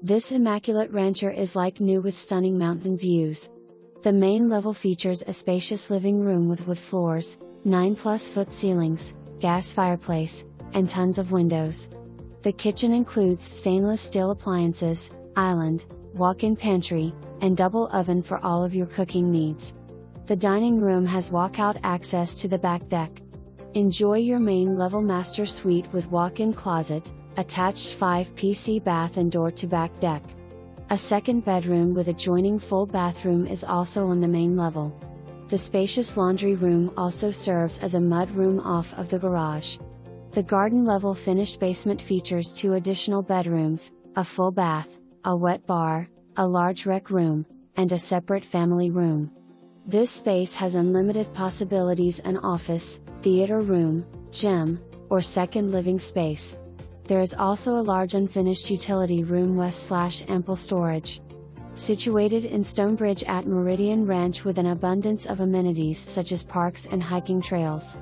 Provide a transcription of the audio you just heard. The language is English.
This immaculate rancher is like new with stunning mountain views. The main level features a spacious living room with wood floors, 9+ foot ceilings, gas fireplace, and tons of windows. The kitchen includes stainless steel appliances, island, walk-in pantry, and double oven for all of your cooking needs. The dining room has walkout access to the back deck. Enjoy your main level master suite with walk-in closet, attached 5-PC bath and door-to-back deck. A second bedroom with adjoining full bathroom is also on the main level. The spacious laundry room also serves as a mud room off of the garage. The garden level finished basement features 2 additional bedrooms, a full bath, a wet bar, a large rec room, and a separate family room. This space has unlimited possibilities: an office, theater room, gym, or second living space. There is also a large unfinished utility room west/ample storage. Situated in Stonebridge at Meridian Ranch with an abundance of amenities such as parks and hiking trails.